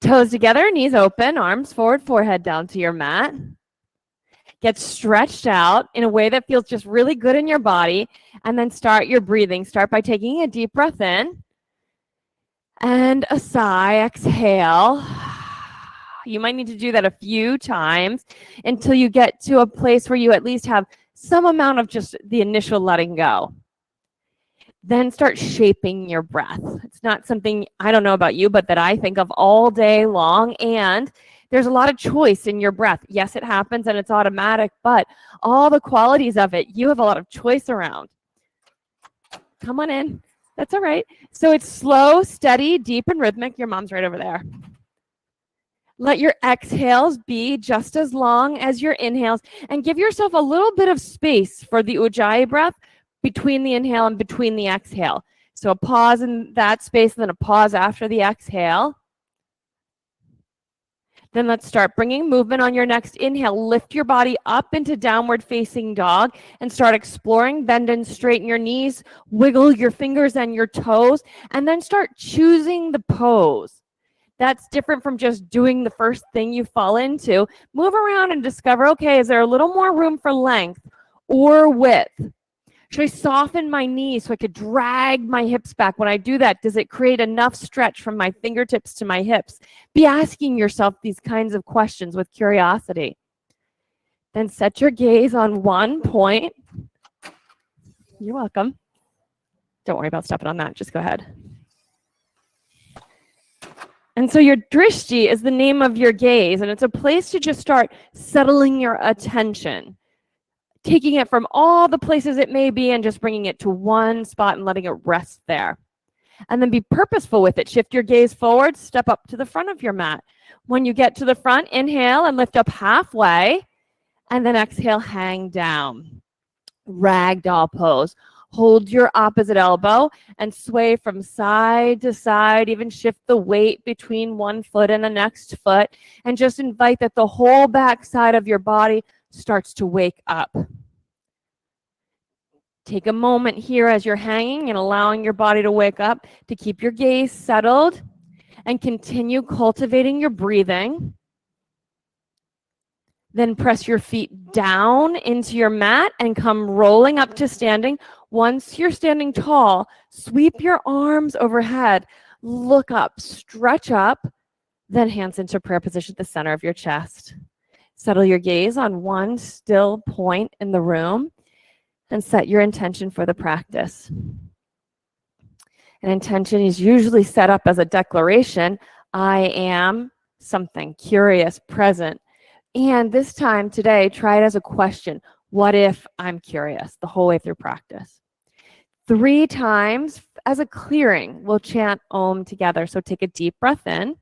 Toes together, knees open, arms forward, forehead down to your mat. Get stretched out in a way that feels just really good in your body, and then start your breathing. Start by taking a deep breath in and a sigh, exhale. You might need to do that a few times until you get to a place where you at least have some amount of just the initial letting go. Then start shaping your breath. It's not something, I don't know about you, but that I think of all day long. And there's a lot of choice in your breath. Yes, it happens and it's automatic, but all the qualities of it, you have a lot of choice around. Come on in. That's all right. So it's slow, steady, deep, and rhythmic. Your mom's right over there. Let your exhales be just as long as your inhales, and give yourself a little bit of space for the Ujjayi breath between the inhale and between the exhale. So a pause in that space, and then a pause after the exhale. Then let's start bringing movement on your next inhale. Lift your body up into downward facing dog and start exploring. Bend and straighten your knees, wiggle your fingers and your toes, and then start choosing the pose. That's different from just doing the first thing you fall into. Move around and discover, okay, is there a little more room for length or width? Should I soften my knees so I could drag my hips back? When I do that, does it create enough stretch from my fingertips to my hips? Be asking yourself these kinds of questions with curiosity. Then set your gaze on one point. You're welcome. Don't worry about stepping on that. Just go ahead. And so your drishti is the name of your gaze, and it's a place to just start settling your attention, taking it from all the places it may be and just bringing it to one spot and letting it rest there. And then be purposeful with it. Shift your gaze forward, step up to the front of your mat. When you get to the front, inhale and lift up halfway, and then exhale, hang down. Ragdoll pose. Hold your opposite elbow and sway from side to side. Even shift the weight between one foot and the next foot, and just invite that the whole back side of your body starts to wake up. Take a moment here as you're hanging and allowing your body to wake up, to keep your gaze settled and continue cultivating your breathing. Then press your feet down into your mat and come rolling up to standing. Once you're standing tall, sweep your arms overhead, look up, stretch up, then hands into prayer position at the center of your chest. Settle your gaze on one still point in the room and set your intention for the practice. An intention is usually set up as a declaration. I am something, curious, present. And this time today, try it as a question. What if I'm curious? The whole way through practice. 3 times as a clearing, we'll chant Om together. So take a deep breath in.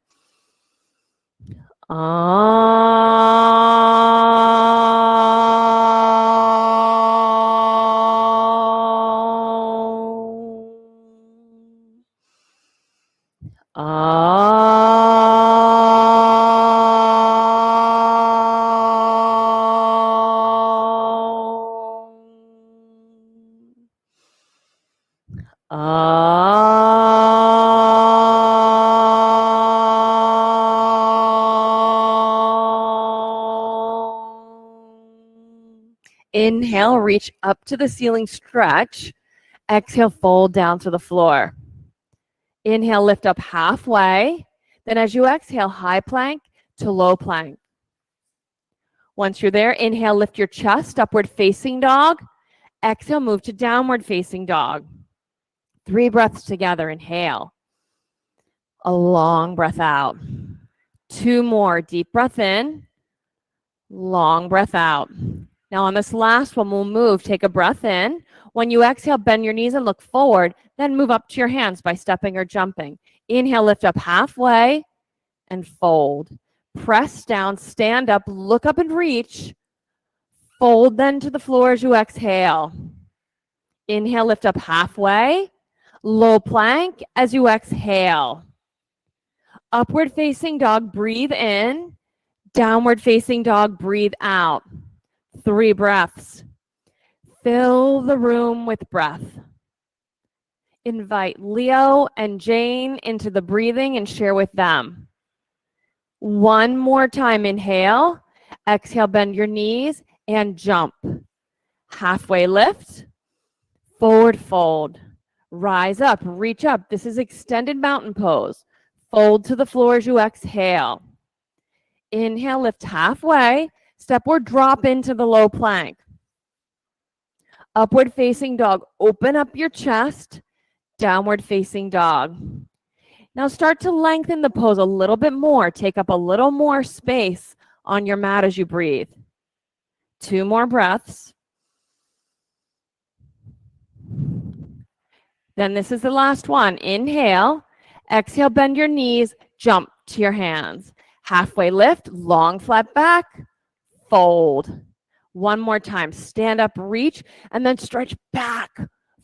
Inhale, reach up to the ceiling, stretch. Exhale, fold down to the floor. Inhale, lift up halfway. Then as you exhale, high plank to low plank. Once you're there, inhale, lift your chest, upward facing dog. Exhale, move to downward facing dog. 3 breaths together. Inhale. A long breath out. 2 more. Deep breath in. Long breath out. Now on this last one, we'll move. Take a breath in. When you exhale, bend your knees and look forward. Then move up to your hands by stepping or jumping. Inhale, lift up halfway and fold. Press down, stand up, look up and reach. Fold then to the floor as you exhale. Inhale, lift up halfway. Low plank as you exhale. Upward facing dog, breathe in. Downward facing dog, breathe out. 3 breaths. Fill the room with breath. Invite Leo and Jane into the breathing and share with them. One more time, inhale. Exhale, bend your knees and jump. Halfway lift, forward fold. Rise up, reach up. This is extended mountain pose. Fold to the floor as you exhale. Inhale, lift halfway. Step or drop into the low plank. Upward facing dog. Open up your chest. Downward facing dog. Now start to lengthen the pose a little bit more. Take up a little more space on your mat as you breathe. 2 more breaths. Then this is the last one. Inhale. Exhale, bend your knees. Jump to your hands. Halfway lift, long flat back. Fold. One more time. Stand up, reach, and then stretch back.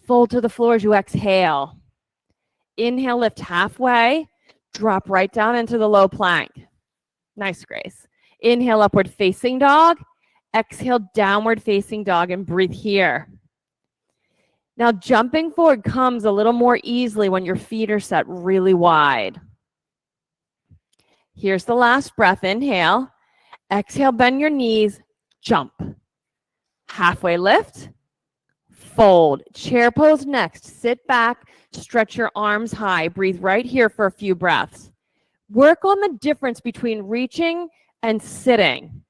Fold to the floor as you exhale. Inhale, lift halfway. Drop right down into the low plank. Nice, Grace. Inhale, upward facing dog. Exhale, downward facing dog, and breathe here. Now, jumping forward comes a little more easily when your feet are set really wide. Here's the last breath. Inhale. Exhale, bend your knees. Jump. Halfway lift. Fold. Chair pose next. Sit back. Stretch your arms high. Breathe right here for a few breaths. Work on the difference between reaching and sitting.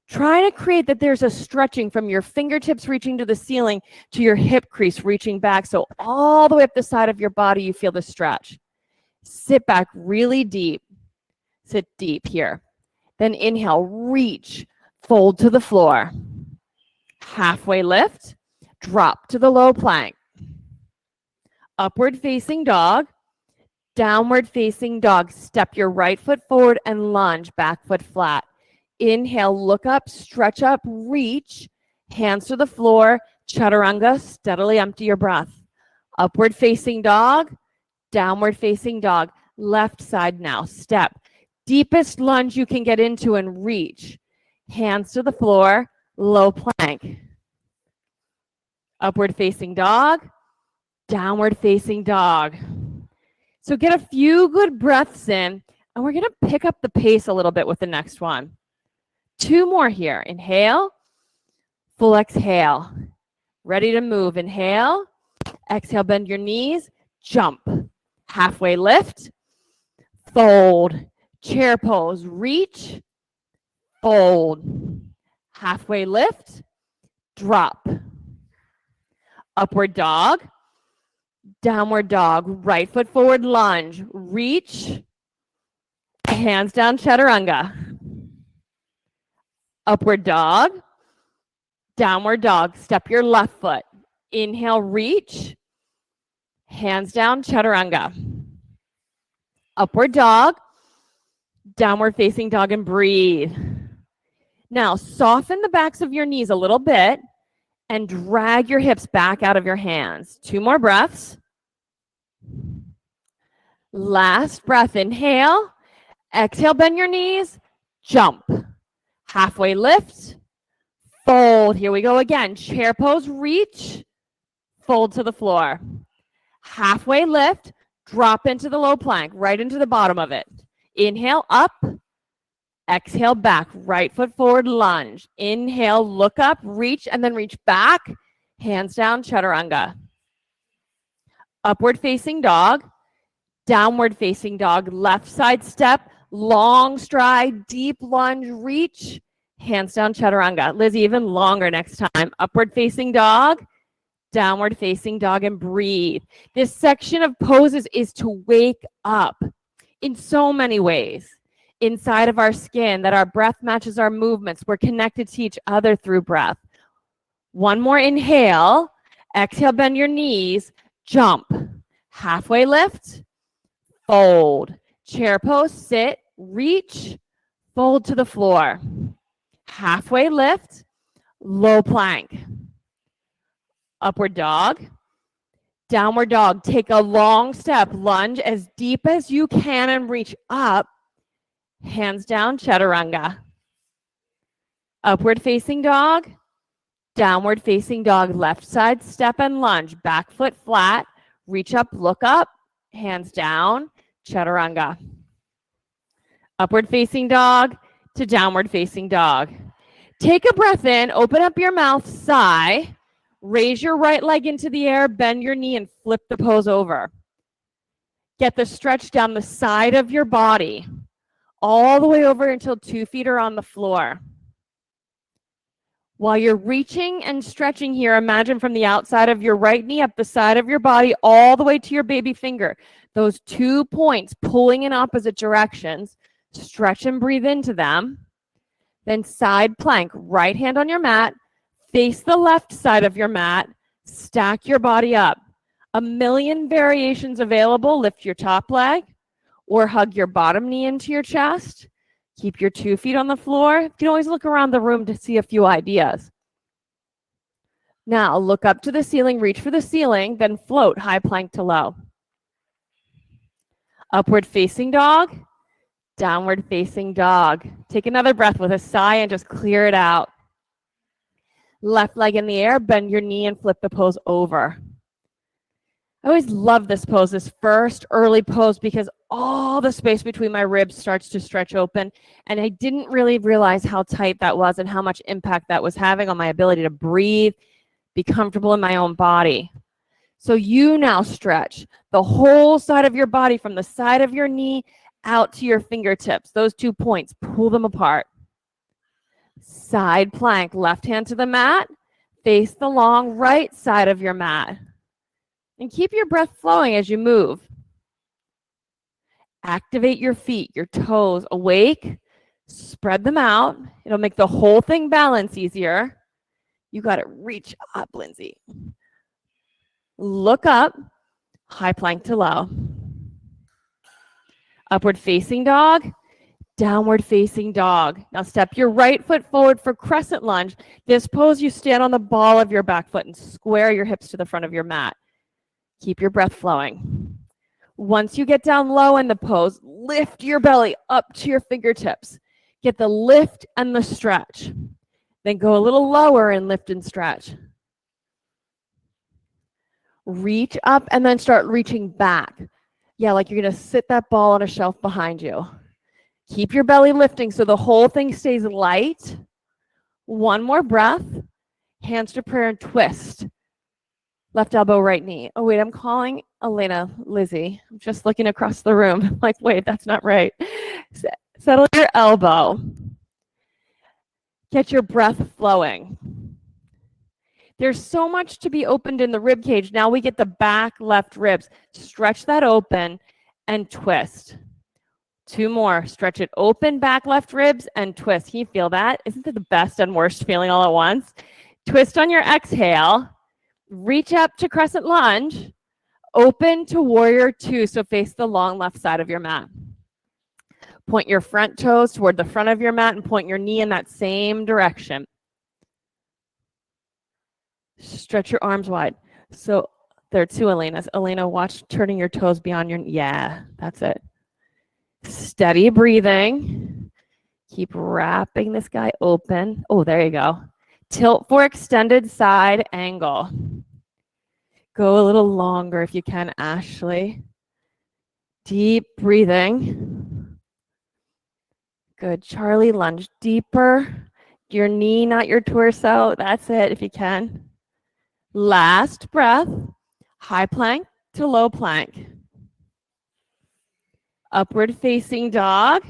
Try to create that there's a stretching from your fingertips reaching to the ceiling to your hip crease reaching back. So all the way up the side of your body, you feel the stretch. Sit back really deep. Sit deep here. Then inhale, reach, fold to the floor. Halfway lift, drop to the low plank. Upward facing dog, downward facing dog. Step your right foot forward and lunge, back foot flat. Inhale, look up, stretch up, reach, hands to the floor, chaturanga, steadily empty your breath. Upward facing dog, downward facing dog, left side now, step. Deepest lunge you can get into and reach. Hands to the floor, low plank. Upward facing dog, downward facing dog. So get a few good breaths in, and we're gonna pick up the pace a little bit with the next one. 2 more here. Inhale, full exhale. Ready to move. Inhale, exhale, bend your knees, jump. Halfway lift, fold. Chair pose, reach, fold. Halfway lift, drop. Upward dog, downward dog. Right foot forward lunge, reach, hands down chaturanga. Upward dog, downward dog. Step your left foot. Inhale, reach, hands down, chaturanga. Upward dog, downward facing dog, and breathe. Now, soften the backs of your knees a little bit and drag your hips back out of your hands. 2 more breaths. Last breath, inhale. Exhale, bend your knees, jump. Halfway lift, fold. Here we go again. Chair pose, reach, fold to the floor. Halfway lift, drop into the low plank, right into the bottom of it. Inhale, up. Exhale, back. Right foot forward, lunge. Inhale, look up, reach, and then reach back. Hands down, chaturanga. Upward facing dog, downward facing dog. Left side step, long stride, deep lunge, reach, hands down, chaturanga. Lizzie, even longer next time. Upward facing dog, downward facing dog, and breathe. This section of poses is to wake up in so many ways. Inside of our skin, that our breath matches our movements. We're connected to each other through breath. 1 more inhale. Exhale, bend your knees, jump. Halfway lift, fold. Chair pose, sit, reach, fold to the floor. Halfway lift, low plank. Upward dog, downward dog. Take a long step, lunge as deep as you can and reach up. Hands down, chaturanga. Upward facing dog, downward facing dog. Left side step and lunge. Back foot flat, reach up, look up, hands down, chaturanga. Upward facing dog to downward facing dog. Take a breath in, open up your mouth, sigh, raise your right leg into the air, bend your knee, and flip the pose over. Get the stretch down the side of your body, all the way over until 2 feet are on the floor. While you're reaching and stretching here, imagine from the outside of your right knee up the side of your body all the way to your baby finger. Those 2 points pulling in opposite directions. Stretch and breathe into them. Then side plank, right hand on your mat, face the left side of your mat, stack your body up. A million variations available. Lift your top leg or hug your bottom knee into your chest. Keep your 2 feet on the floor. You can always look around the room to see a few ideas. Now look up to the ceiling, reach for the ceiling, then float high plank to low. Upward facing dog, downward facing dog. Take another breath with a sigh and just clear it out. Left leg in the air, bend your knee and flip the pose over. I always love this pose, this first early pose, because all the space between my ribs starts to stretch open, and I didn't really realize how tight that was and how much impact that was having on my ability to breathe, be comfortable in my own body. So you now stretch the whole side of your body from the side of your knee out to your fingertips. Those 2 points, pull them apart. Side plank, left hand to the mat, face the long right side of your mat. And keep your breath flowing as you move. Activate your feet, your toes, awake, spread them out. It'll make the whole thing balance easier. You got to reach up, Lindsay. Look up, high plank to low. Upward facing dog, downward facing dog. Now step your right foot forward for crescent lunge. This pose, you stand on the ball of your back foot and square your hips to the front of your mat. Keep your breath flowing. Once you get down low in the pose, lift your belly up to your fingertips. Get the lift and the stretch. Then go a little lower and lift and stretch. Reach up and then start reaching back. Yeah, like you're going to sit that ball on a shelf behind you. Keep your belly lifting so the whole thing stays light. One more breath. Hands to prayer and twist. Left elbow, right knee. Oh, wait, I'm calling Elena, Lizzie. I'm just looking across the room. I'm like, wait, that's not right. Settle your elbow. Get your breath flowing. There's so much to be opened in the rib cage. Now we get the back left ribs. Stretch that open and twist. 2 more. Stretch it open, back left ribs, and twist. Can you feel that? Isn't it the best and worst feeling all at once? Twist on your exhale. Reach up to crescent lunge, open to warrior 2, so face the long left side of your mat. Point your front toes toward the front of your mat and point your knee in that same direction. Stretch your arms wide. So there are 2 Elenas. Elena, watch turning your toes beyond your, yeah, that's it. Steady breathing. Keep wrapping this guy open. Oh, there you go. Tilt for extended side angle. Go a little longer if you can, Ashley. Deep breathing. Good. Charlie, lunge deeper. Your knee, not your torso. That's it if you can. Last breath. High plank to low plank. Upward facing dog.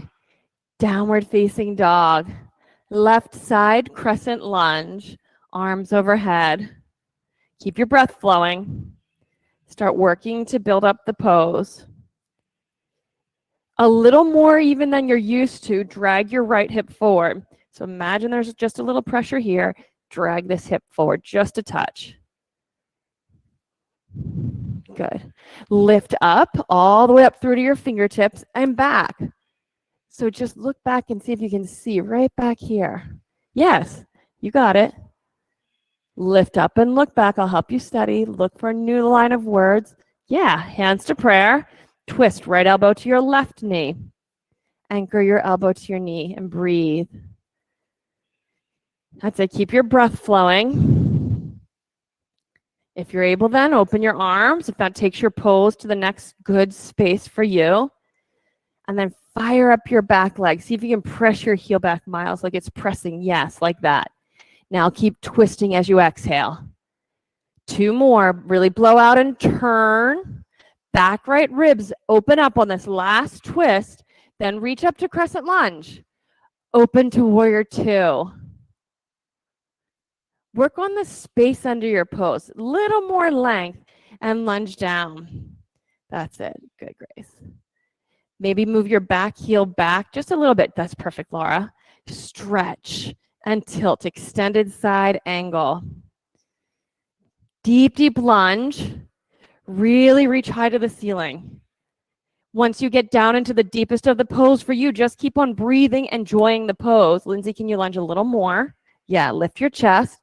Downward facing dog. Left side crescent lunge, arms overhead. Keep your breath flowing. Start working to build up the pose. A little more even than you're used to, drag your right hip forward. So imagine there's just a little pressure here. Drag this hip forward just a touch. Good. Lift up, all the way up through to your fingertips and back. So just look back and see if you can see right back here. Yes, you got it. Lift up and look back. I'll help you study. Look for a new line of words. Yeah, hands to prayer. Twist right elbow to your left knee. Anchor your elbow to your knee and breathe. That's it. Keep your breath flowing. If you're able, then open your arms. If that takes your pose to the next good space for you. And then Fire up your back leg. See if you can press your heel back, Miles, like it's pressing. Yes, like that. Now keep twisting as you exhale. 2 more. Really blow out and turn. Back right ribs open up on this last twist. Then reach up to crescent lunge. Open to warrior 2. Work on the space under your pose. Little more length and lunge down. That's it. Good, Grace. Maybe move your back heel back just a little bit. That's perfect, Laura. Stretch and tilt. Extended side angle. Deep, deep lunge. Really reach high to the ceiling. Once you get down into the deepest of the pose for you, just keep on breathing, enjoying the pose. Lindsay, can you lunge a little more? Yeah, lift your chest.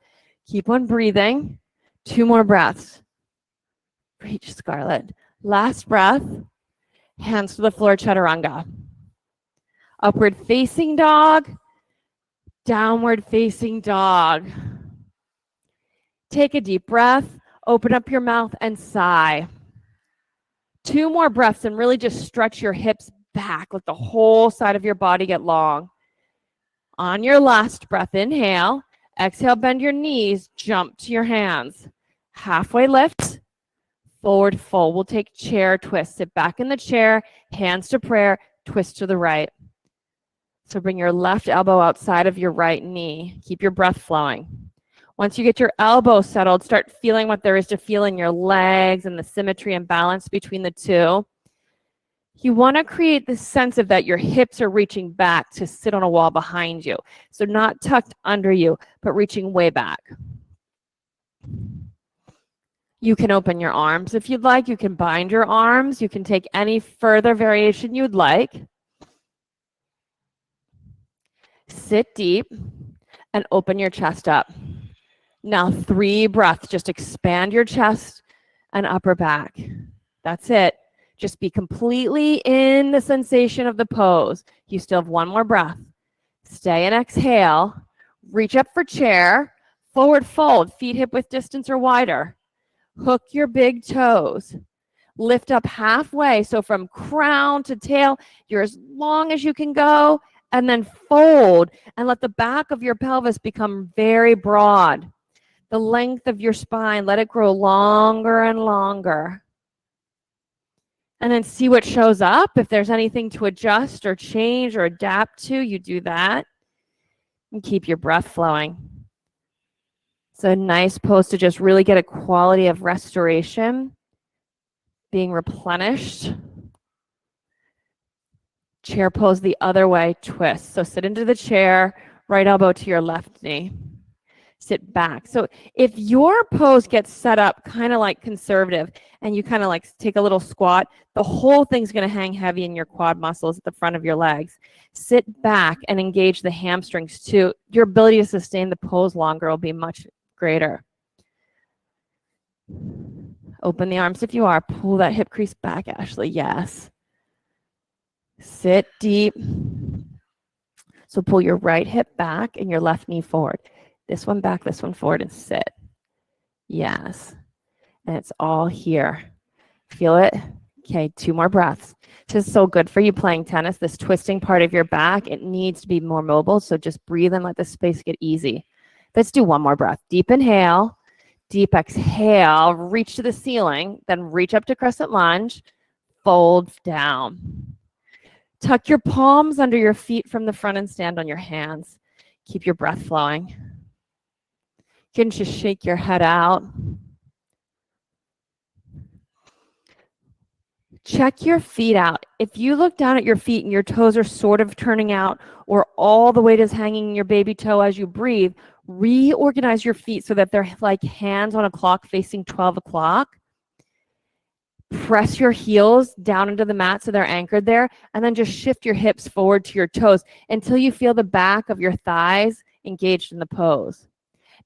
Keep on breathing. 2 more breaths. Reach, Scarlett. Last breath. Hands to the floor, chaturanga. Upward facing dog. Downward facing dog. Take a deep breath. Open up your mouth and sigh. 2 more breaths and really just stretch your hips back. Let the whole side of your body get long. On your last breath, inhale. Exhale, bend your knees. Jump to your hands. Halfway lift. Forward fold. We'll take chair twist. Sit back in the chair. Hands to prayer. Twist to the right. So bring your left elbow outside of your right knee. Keep your breath flowing. Once you get your elbow settled, start feeling what there is to feel in your legs and the symmetry and balance between the two. You want to create this sense of that your hips are reaching back to sit on a wall behind you. So not tucked under you, but reaching way back. You can open your arms if you'd like. You can bind your arms. You can take any further variation you'd like. Sit deep and open your chest up. Now 3 breaths. Just expand your chest and upper back. That's it. Just be completely in the sensation of the pose. You still have 1 more breath. Stay and exhale. Reach up for chair. Forward fold. Feet hip width distance or wider. Hook your big toes. Lift up halfway. So from crown to tail, you're as long as you can go. And then fold and let the back of your pelvis become very broad. The length of your spine, let it grow longer and longer. And then see what shows up. If there's anything to adjust or change or adapt to, you do that. And keep your breath flowing. It's a nice pose to just really get a quality of restoration, being replenished. Chair pose the other way, twist. So sit into the chair, right elbow to your left knee. Sit back. So if your pose gets set up kind of like conservative and you kind of like take a little squat, the whole thing's going to hang heavy in your quad muscles at the front of your legs. Sit back and engage the hamstrings too. Your ability to sustain the pose longer will be much greater. Open the arms if you are. Pull that hip crease back, Ashley. Yes. Sit deep. So pull your right hip back and your left knee forward. This one back, this one forward, and sit. Yes. And it's all here. Feel it? Okay, 2 more breaths. This is so good for you playing tennis. This twisting part of your back, it needs to be more mobile. So just breathe and let the space get easy. Let's do 1 more breath. Deep inhale, deep exhale, reach to the ceiling, then reach up to crescent lunge, fold down. Tuck your palms under your feet from the front and stand on your hands. Keep your breath flowing. You can just shake your head out. Check your feet out. If you look down at your feet and your toes are sort of turning out or all the weight is hanging in your baby toe as you breathe, reorganize your feet so that they're like hands on a clock facing 12 o'clock. Press your heels down into the mat so they're anchored there, and then just shift your hips forward to your toes until you feel the back of your thighs engaged in the pose.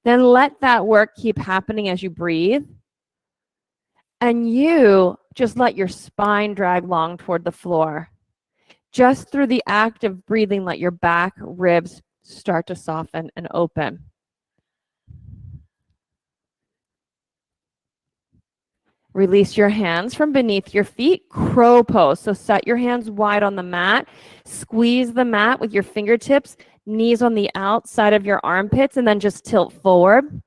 Then let that work keep happening as you breathe. And you just let your spine drag long toward the floor. Just through the act of breathing, let your back ribs start to soften and open. Release your hands from beneath your feet, crow pose. So set your hands wide on the mat, squeeze the mat with your fingertips, knees on the outside of your armpits, and then just tilt forward.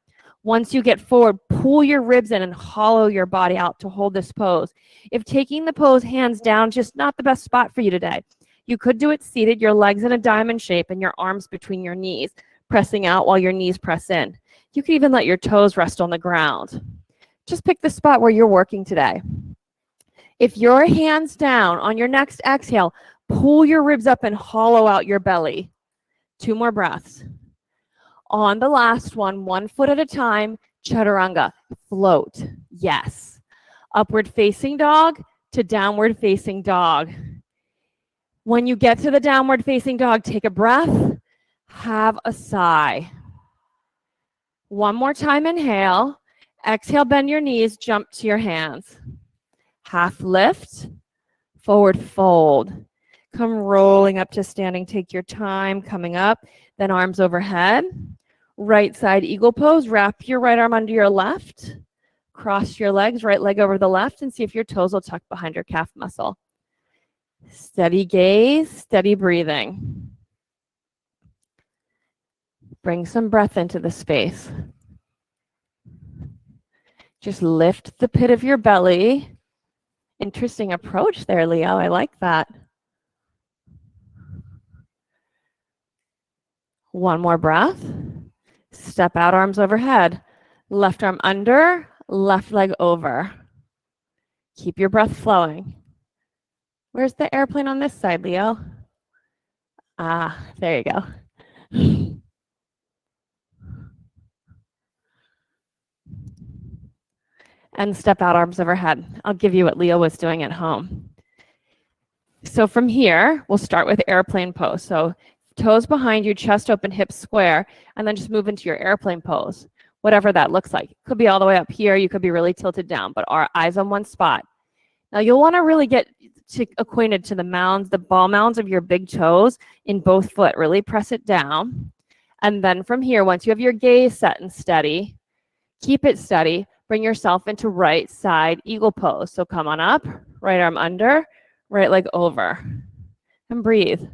Once you get forward, pull your ribs in and hollow your body out to hold this pose. If taking the pose hands down, just not the best spot for you today. You could do it seated, your legs in a diamond shape and your arms between your knees, pressing out while your knees press in. You can even let your toes rest on the ground. Just pick the spot where you're working today. If you're hands down on your next exhale, pull your ribs up and hollow out your belly. 2 more breaths. On the last one foot at a time, chaturanga, float. Yes. Upward facing dog to downward facing dog. When you get to the downward facing dog, take a breath, have a sigh. One more time, inhale. Exhale, bend your knees, jump to your hands. Half lift, forward fold. Come rolling up to standing. Take your time coming up, then arms overhead. Right side eagle pose. Wrap your right arm under your left. Cross your legs, right leg over the left, and see if your toes will tuck behind your calf muscle. Steady gaze, steady breathing. Bring some breath into the space. Just lift the pit of your belly. Interesting approach there, Leo. I like that. One more breath. Step out, arms overhead. Left arm under, left leg over. Keep your breath flowing. Where's the airplane on this side, Leo? Ah, there you go. And step out, arms overhead. I'll give you what Leo was doing at home. So from here, we'll start with airplane pose. So toes behind you, chest open, hips square, and then just move into your airplane pose, whatever that looks like. It could be all the way up here. You could be really tilted down, but our eyes on one spot. Now you'll want to really get acquainted to the mounds, the ball mounds of your big toes in both foot. Really press it down. And then from here, once you have your gaze set and steady, keep it steady. Bring yourself into right side eagle pose. So come on up, right arm under, right leg over, and breathe.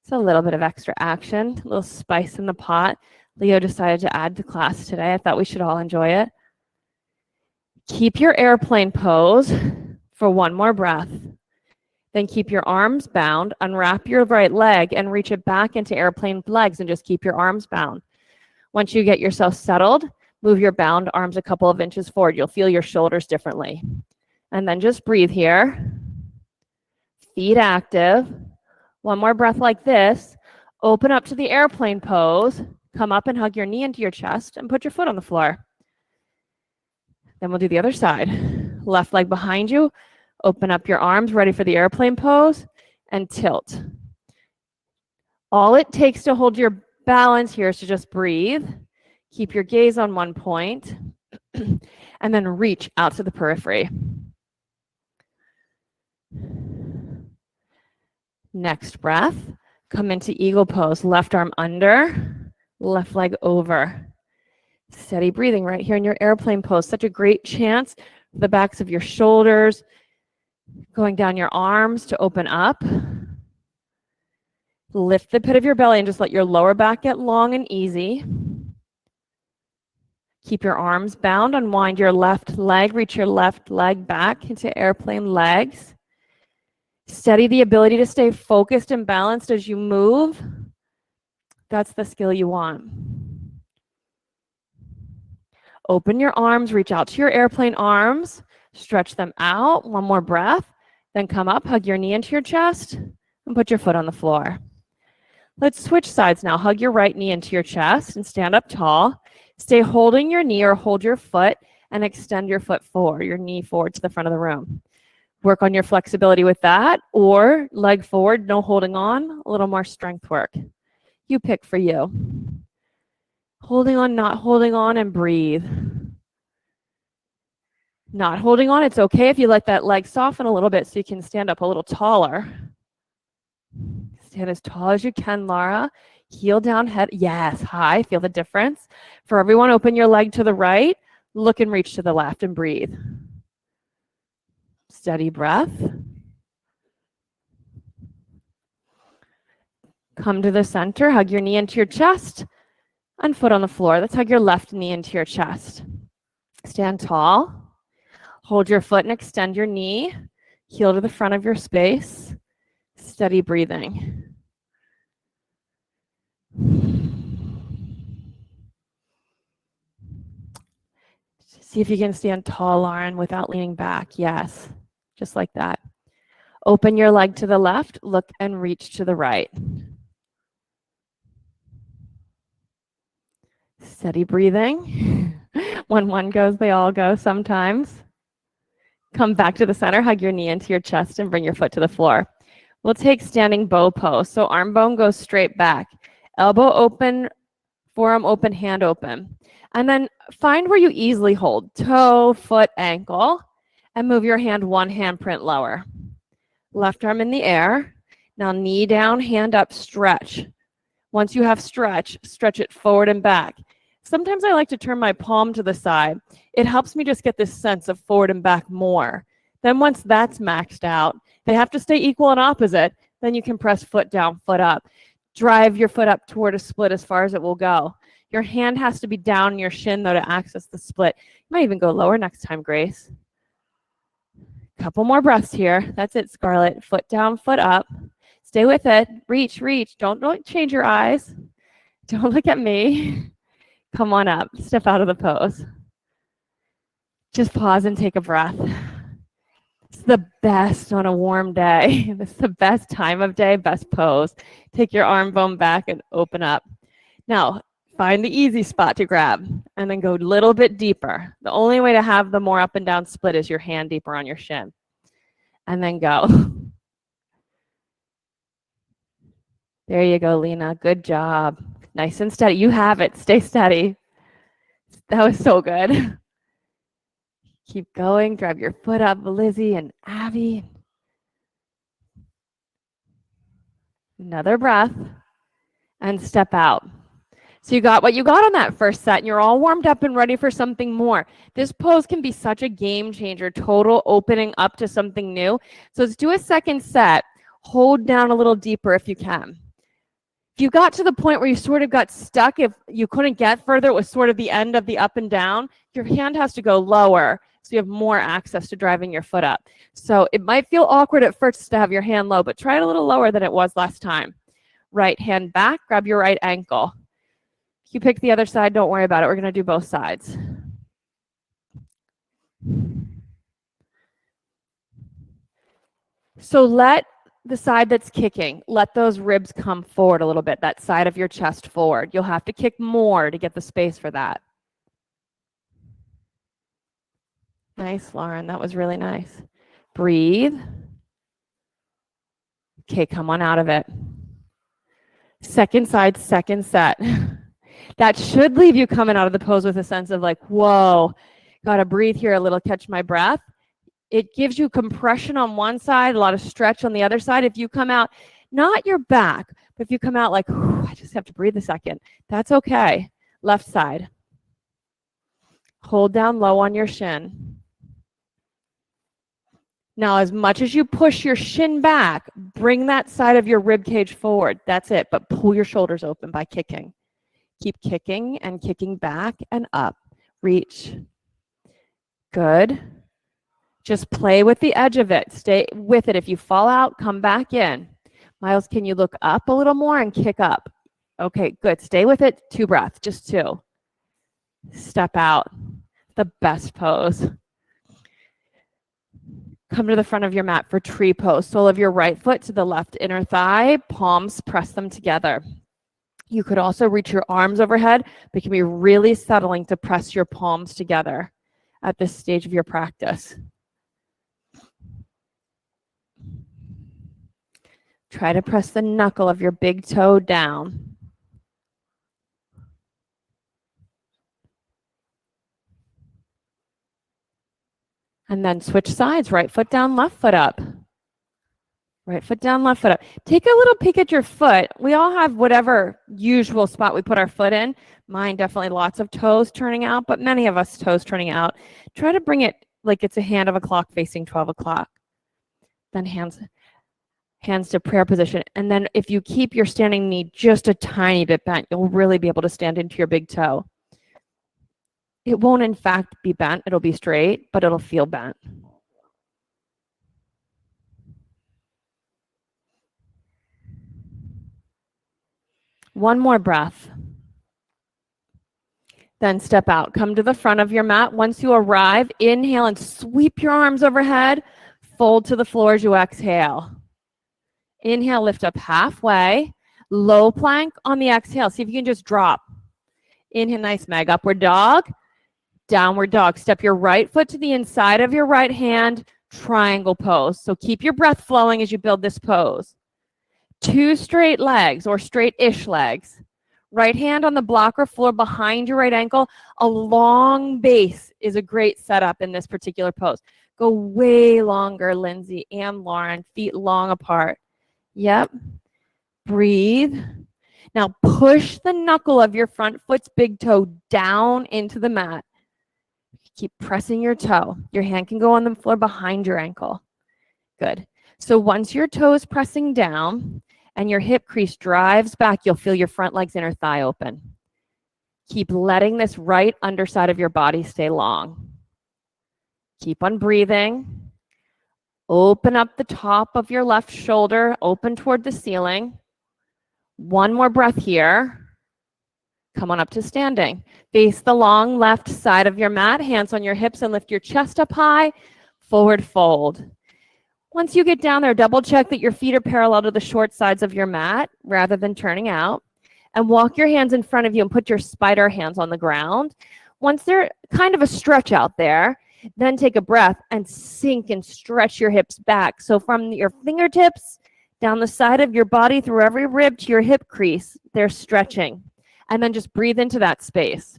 It's a little bit of extra action, a little spice in the pot. Leo decided to add to class today. I thought we should all enjoy it. Keep your airplane pose for one more breath. Then keep your arms bound, unwrap your right leg and reach it back into airplane legs and just keep your arms bound. Once you get yourself settled, move your bound arms a couple of inches forward. You'll feel your shoulders differently. And then just breathe here. Feet active. One more breath like this. Open up to the airplane pose. Come up and hug your knee into your chest and put your foot on the floor. Then we'll do the other side. Left leg behind you. Open up your arms, ready for the airplane pose, and tilt. All it takes to hold your balance here is to just breathe. Keep your gaze on one point, and then reach out to the periphery. Next breath, come into eagle pose. Left arm under, left leg over. Steady breathing right here in your airplane pose. Such a great chance for the backs of your shoulders, going down your arms to open up. Lift the pit of your belly and just let your lower back get long and easy. Keep your arms bound, unwind your left leg, reach your left leg back into airplane legs. Steady the ability to stay focused and balanced as you move. That's the skill you want. Open your arms, reach out to your airplane arms, stretch them out. One more breath, then come up, hug your knee into your chest, and put your foot on the floor. Let's switch sides now. Hug your right knee into your chest and stand up tall. Stay holding your knee or hold your foot and extend your foot forward, your knee forward to the front of the room. Work on your flexibility with that, or leg forward, no holding on, a little more strength work. You pick for you. Holding on, not holding on, and breathe. Not holding on, it's okay if you let that leg soften a little bit so you can stand up a little taller. Stand as tall as you can, Laura. Heel down, head, yes, high, feel the difference. For everyone, open your leg to the right, Look and reach to the left and breathe. Steady breath. Come to the center, hug your knee into your chest and foot on the floor. Let's hug your left knee into your chest. Stand tall. Hold your foot and extend your knee. Heel to the front of your space. Steady breathing. See if you can stand tall, Lauren, without leaning back. Yes, just like that. Open your leg to the left, look and reach to the right. Steady breathing. When one goes, they all go sometimes. Come back to the center, hug your knee into your chest and bring your foot to the floor. We'll take standing bow pose. So arm bone goes straight back. Elbow open, forearm open, hand open. And then find where you easily hold. Toe, foot, ankle. And move your hand one handprint lower. Left arm in the air. Now knee down, hand up, stretch. Once you have stretch it forward and back. Sometimes I like to turn my palm to the side. It helps me just get this sense of forward and back more. Then once that's maxed out, they have to stay equal and opposite. Then you can press foot down, foot up. Drive your foot up toward a split as far as it will go. Your hand has to be down your shin, though, to access the split. You might even go lower next time, Grace. Couple more breaths here. That's it, Scarlett. Foot down, foot up. Stay with it. Reach, reach. Don't change your eyes. Don't look at me. Come on up. Step out of the pose. Just pause and take a breath. It's the best on a warm day. This is the best time of day, best pose. Take your arm bone back and open up. Now, find the easy spot to grab and then go a little bit deeper. The only way to have the more up and down split is your hand deeper on your shin. And then go. There you go, Lena. Good job. Nice and steady. You have it. Stay steady. That was so good. Keep going. Drive your foot up, Lizzie and Abby. Another breath. And step out. So you got what you got on that first set, and you're all warmed up and ready for something more. This pose can be such a game changer, total opening up to something new. So let's do a second set. Hold down a little deeper if you can. If you got to the point where you sort of got stuck, if you couldn't get further, it was sort of the end of the up and down, your hand has to go lower so you have more access to driving your foot up. So it might feel awkward at first to have your hand low, but try it a little lower than it was last time. Right hand back, grab your right ankle. If you pick the other side, don't worry about it. We're going to do both sides. So let the side that's kicking, let those ribs come forward a little bit, that side of your chest forward. You'll have to kick more to get the space for that. Nice, Lauren. That was really nice. Breathe. Okay, come on out of it. Second side, second set. That should leave you coming out of the pose with a sense of like, whoa, got to breathe here a little, catch my breath. It gives you compression on one side, a lot of stretch on the other side. If you come out, not your back, but if you come out like, I just have to breathe a second, that's okay. Left side. Hold down low on your shin. Now, as much as you push your shin back, bring that side of your rib cage forward. That's it, but pull your shoulders open by kicking. Keep kicking and kicking back and up. Reach. Good. Just play with the edge of it. Stay with it. If you fall out, come back in. Miles, can you look up a little more and kick up? Okay, good. Stay with it. 2 breaths, just 2. Step out. The best pose. Come to the front of your mat for tree pose. Sole of your right foot to the left inner thigh. Palms, press them together. You could also reach your arms overhead, but it can be really settling to press your palms together at this stage of your practice. Try to press the knuckle of your big toe down. And then switch sides, right foot down, left foot up. Right foot down, left foot up. Take a little peek at your foot. We all have whatever usual spot we put our foot in. Mine definitely lots of toes turning out, but many of us toes turning out. Try to bring it like it's a hand of a clock facing 12 o'clock. Then hands to prayer position. And then if you keep your standing knee just a tiny bit bent, you'll really be able to stand into your big toe. It won't in fact be bent. It'll be straight, but it'll feel bent. One more breath. Then step out. Come to the front of your mat. Once you arrive, inhale and sweep your arms overhead. Fold to the floor as you exhale. Inhale, lift up halfway. Low plank on the exhale. See if you can just drop. Inhale, nice Meg. Upward dog. Downward dog. Step your right foot to the inside of your right hand. Triangle pose. So keep your breath flowing as you build this pose. 2 straight legs or straight-ish legs. Right hand on the blocker floor behind your right ankle. A long base is a great setup in this particular pose. Go way longer, Lindsay and Lauren. Feet long apart. Yep. Breathe. Now push the knuckle of your front foot's big toe down into the mat. Keep pressing your toe. Your hand can go on the floor behind your ankle. Good. So once your toe is pressing down and your hip crease drives back, you'll feel your front leg's inner thigh open. Keep letting this right underside of your body stay long. Keep on breathing. Open up the top of your left shoulder, open toward the ceiling. One more breath here. Come on up to standing. Face the long left side of your mat, hands on your hips and lift your chest up high, forward fold. Once you get down there, double check that your feet are parallel to the short sides of your mat rather than turning out. And walk your hands in front of you and put your spider hands on the ground. Once they're kind of a stretch out there, then take a breath and sink and stretch your hips back. So from your fingertips down the side of your body through every rib to your hip crease, they're stretching. And then just breathe into that space.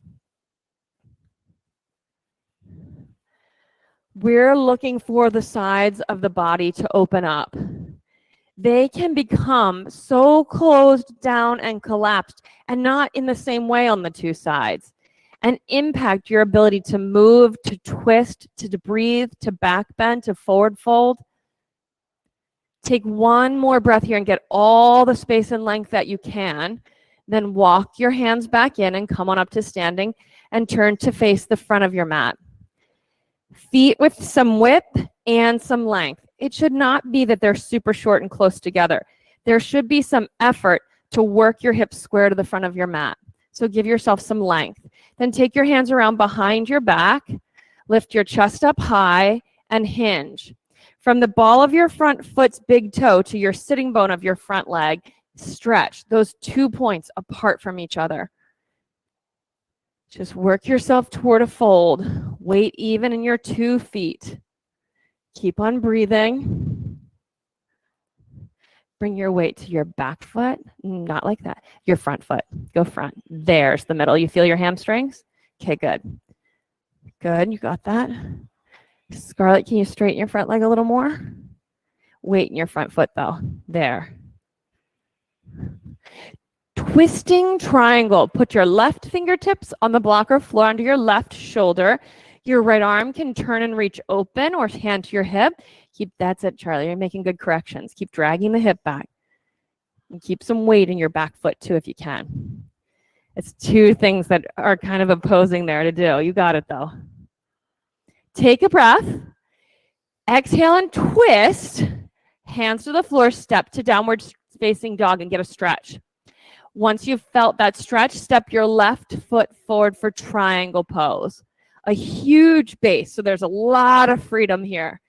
We're looking for the sides of the body to open up. They can become so closed down and collapsed and not in the same way on the two sides and impact your ability to move, to twist, to breathe, to back bend, to forward fold. Take one more breath here and get all the space and length that you can. Then walk your hands back in and come on up to standing and turn to face the front of your mat. Feet with some width and some length. It should not be that they're super short and close together. There should be some effort to work your hips square to the front of your mat. So give yourself some length. Then take your hands around behind your back, lift your chest up high, and hinge. From the ball of your front foot's big toe to your sitting bone of your front leg, stretch those 2 points apart from each other. Just work yourself toward a fold. Weight even in your 2 feet. Keep on breathing. Bring your weight to your back foot. Not like that. Your front foot. Go front. There's the middle. You feel your hamstrings? Okay, good. Good. You got that? Scarlett, can you straighten your front leg a little more? Weight in your front foot, though. There. Twisting triangle. Put your left fingertips on the blocker floor under your left shoulder. Your right arm can turn and reach open or hand to your hip. That's it, Charlie. You're making good corrections. Keep dragging the hip back. And keep some weight in your back foot too if you can. It's 2 things that are kind of opposing there to do. You got it though. Take a breath. Exhale and twist. Hands to the floor. Step to downward facing dog and get a stretch. Once you've felt that stretch, step your left foot forward for triangle pose. A huge base. So there's a lot of freedom here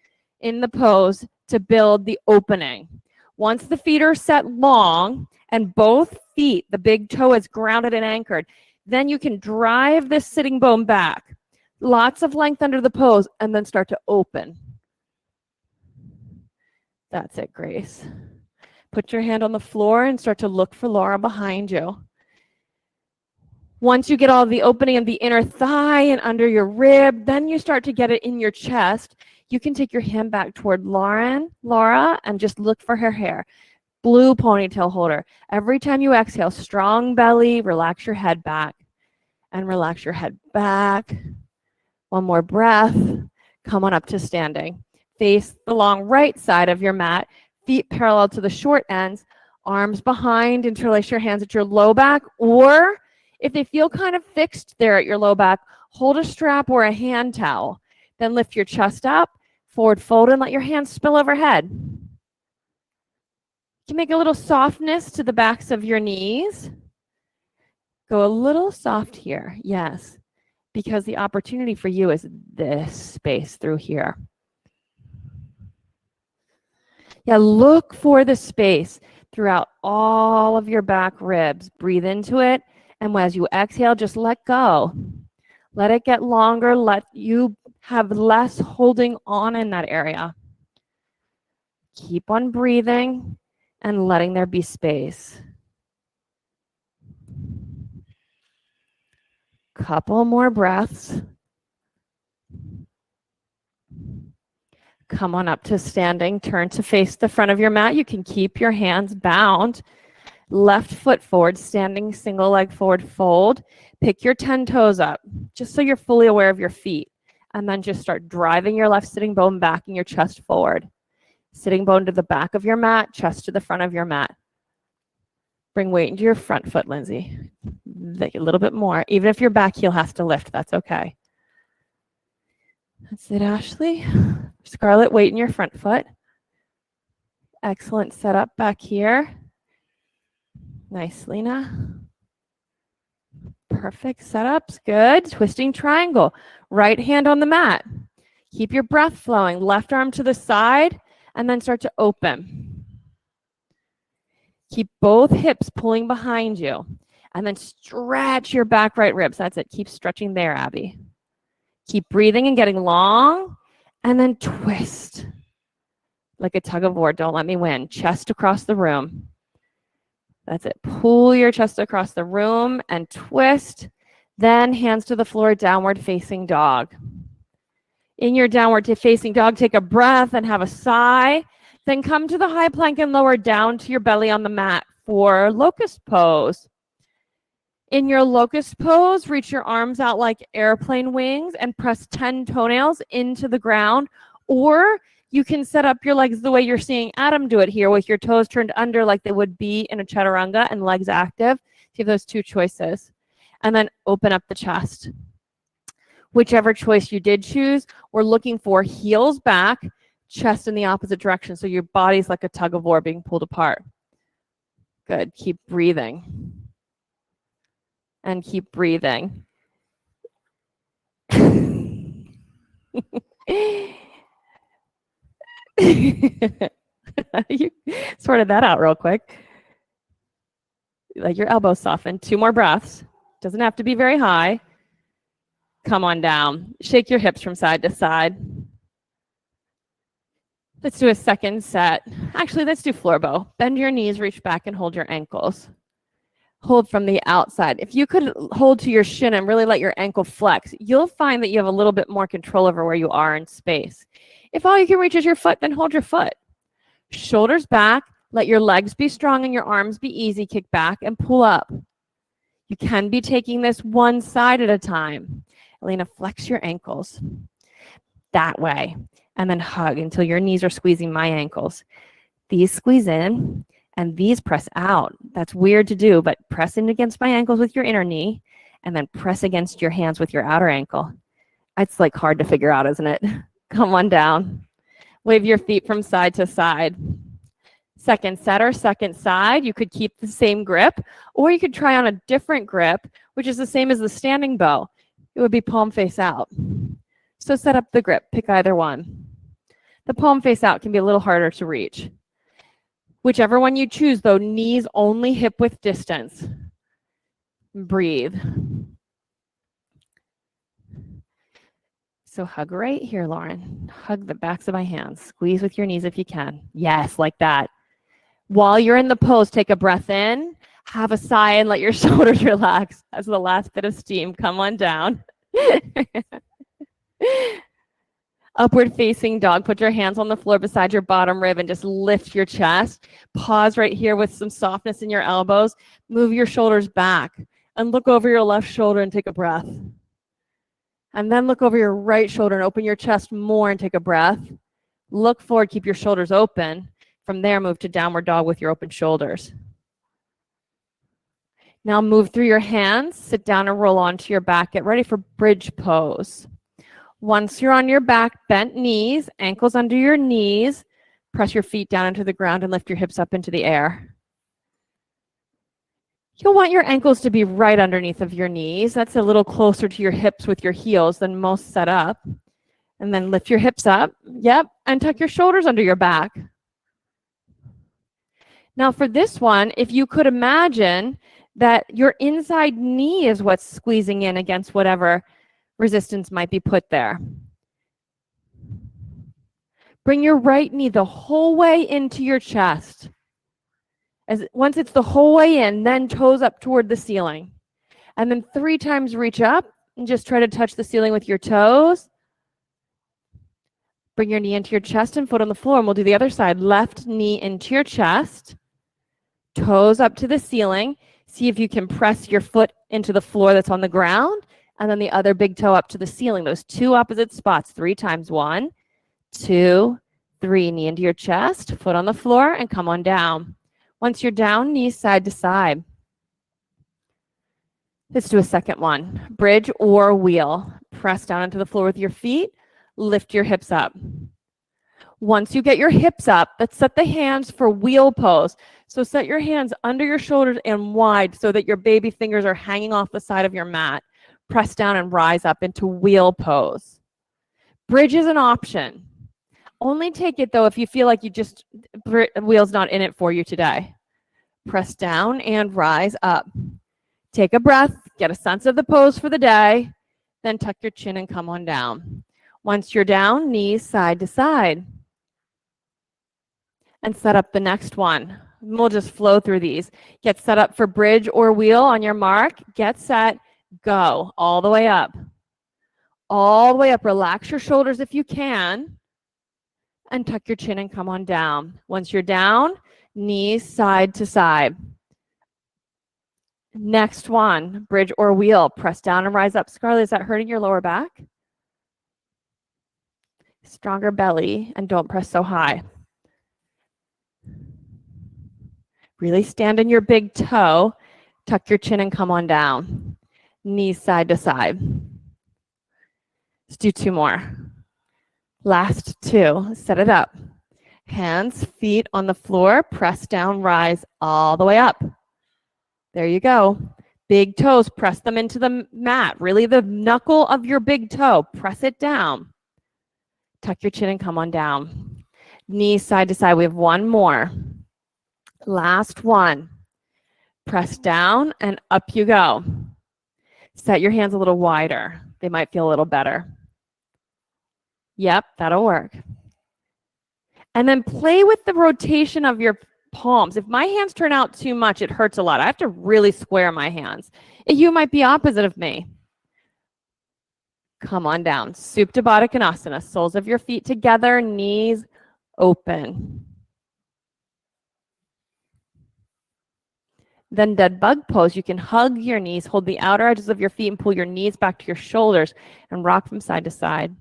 in the pose to build the opening. Once the feet are set long and both feet, the big toe is grounded and anchored, then you can drive this sitting bone back. Lots of length under the pose and then start to open. That's it, Grace. Put your hand on the floor and start to look for Laura behind you. Once you get all the opening of the inner thigh and under your rib, then you start to get it in your chest. You can take your hand back toward Laura, and just look for her hair. Blue ponytail holder. Every time you exhale, strong belly, relax your head back and relax your head back. One more breath. Come on up to standing. Face the long right side of your mat, feet parallel to the short ends, arms behind, interlace your hands at your low back, or if they feel kind of fixed there at your low back, hold a strap or a hand towel. Then lift your chest up, forward fold, and let your hands spill overhead. You can make a little softness to the backs of your knees. Go a little soft here, yes, because the opportunity for you is this space through here. Yeah, look for the space throughout all of your back ribs. Breathe into it, and as you exhale, just let go. Let it get longer. Let you have less holding on in that area. Keep on breathing and letting there be space. Couple more breaths. Come on up to standing. Turn to face the front of your mat. You can keep your hands bound. Left foot forward, standing single leg forward fold. Pick your 10 toes up, just so you're fully aware of your feet. And then just start driving your left sitting bone back and your chest forward. Sitting bone to the back of your mat, chest to the front of your mat. Bring weight into your front foot, Lindsay. A little bit more. Even if your back heel has to lift, that's okay. That's it, Ashley. Scarlett, weight in your front foot. Excellent setup back here. Nice, Lena. Perfect setups. Good. Twisting triangle. Right hand on the mat. Keep your breath flowing. Left arm to the side, and then start to open. Keep both hips pulling behind you, and then stretch your back right ribs. That's it. Keep stretching there, Abby. Keep breathing and getting long, and then twist like a tug of war. Don't let me win. Chest across the room. That's it. Pull your chest across the room and twist. Then hands to the floor, downward facing dog. In your downward facing dog, take a breath and have a sigh. Then come to the high plank and lower down to your belly on the mat for locust pose. In your locust pose, reach your arms out like airplane wings and press 10 toenails into the ground. Or you can set up your legs the way you're seeing Adam do it here, with your toes turned under like they would be in a chaturanga and legs active. So you have those two choices. And then open up the chest. Whichever choice you did choose, we're looking for heels back, chest in the opposite direction. So your body's like a tug of war being pulled apart. Good. Keep breathing. And keep breathing. You sorted that out real quick. Like your elbows soften. 2 more breaths. Doesn't have to be very high. Come on down. Shake your hips from side to side. Let's do a second set. Actually, let's do floor bow. Bend your knees, reach back, and hold your ankles. Hold from the outside. If you could hold to your shin and really let your ankle flex, you'll find that you have a little bit more control over where you are in space. If all you can reach is your foot, then hold your foot. Shoulders back. Let your legs be strong and your arms be easy. Kick back and pull up. You can be taking this one side at a time. Elena, flex your ankles that way, and then hug until your knees are squeezing my ankles. These squeeze in, and these press out. That's weird to do, but press in against my ankles with your inner knee, and then press against your hands with your outer ankle. It's like hard to figure out, isn't it? Come on down. Wave your feet from side to side. Second set or second side, you could keep the same grip, or you could try on a different grip, which is the same as the standing bow. It would be palm face out. So set up the grip, pick either one. The palm face out can be a little harder to reach. Whichever one you choose, though, knees only, hip width distance. Breathe. So hug right here, Lauren. Hug the backs of my hands. Squeeze with your knees if you can. Yes, like that. While you're in the pose, take a breath in, have a sigh, and let your shoulders relax. That's the last bit of steam. Come on down. Upward facing dog. Put your hands on the floor beside your bottom rib and just lift your chest. Pause right here with some softness in your elbows. Move your shoulders back and look over your left shoulder and take a breath. And then look over your right shoulder and open your chest more and take a breath. Look forward, keep your shoulders open. From there, move to downward dog with your open shoulders. Now move through your hands, sit down and roll onto your back. Get ready for bridge pose. Once you're on your back, bent knees, ankles under your knees, press your feet down into the ground and lift your hips up into the air. You'll want your ankles to be right underneath of your knees. That's a little closer to your hips with your heels than most set up. And then lift your hips up. Yep. And tuck your shoulders under your back. Now for this one, if you could imagine that your inside knee is what's squeezing in against whatever resistance might be put there. Bring your right knee the whole way into your chest. Once it's the whole way in, then toes up toward the ceiling. And then 3 times reach up and just try to touch the ceiling with your toes. Bring your knee into your chest and foot on the floor. And we'll do the other side. Left knee into your chest. Toes up to the ceiling. See if you can press your foot into the floor that's on the ground. And then the other big toe up to the ceiling. Those 2 opposite spots. 3 times. 1, 2, 3. Knee into your chest. Foot on the floor and come on down. Once you're down, knees side to side. Let's do a second one. Bridge or wheel. Press down into the floor with your feet. Lift your hips up. Once you get your hips up, let's set the hands for wheel pose. So set your hands under your shoulders and wide so that your baby fingers are hanging off the side of your mat. Press down and rise up into wheel pose. Bridge is an option. Only take it though if you feel like wheel's not in it for you today. Press down and rise up. Take a breath, get a sense of the pose for the day, then tuck your chin and come on down. Once you're down, knees side to side. And set up the next one. We'll just flow through these. Get set up for bridge or wheel on your mark. Get set, go. All the way up. All the way up. Relax your shoulders if you can. And tuck your chin and come on down. Once you're down, knees side to side. Next one, bridge or wheel. Press down and rise up. Scarlett, is that hurting your lower back? Stronger belly and don't press so high. Really stand in your big toe. Tuck your chin and come on down. Knees side to side. Let's do 2 more. Last 2. Set it up. Hands, feet on the floor. Press down, rise all the way up. There you go. Big toes, press them into the mat. Really the knuckle of your big toe. Press it down. Tuck your chin and come on down. Knees side to side. We have 1 more. Last one. Press down and up you go. Set your hands a little wider. They might feel a little better. Yep, that'll work. And then play with the rotation of your palms. If my hands turn out too much, it hurts a lot. I have to really square my hands. You might be opposite of me. Come on down. Supta Baddha Konasana. Soles of your feet together, knees open. Then dead bug pose. You can hug your knees, hold the outer edges of your feet and pull your knees back to your shoulders and rock from side to side.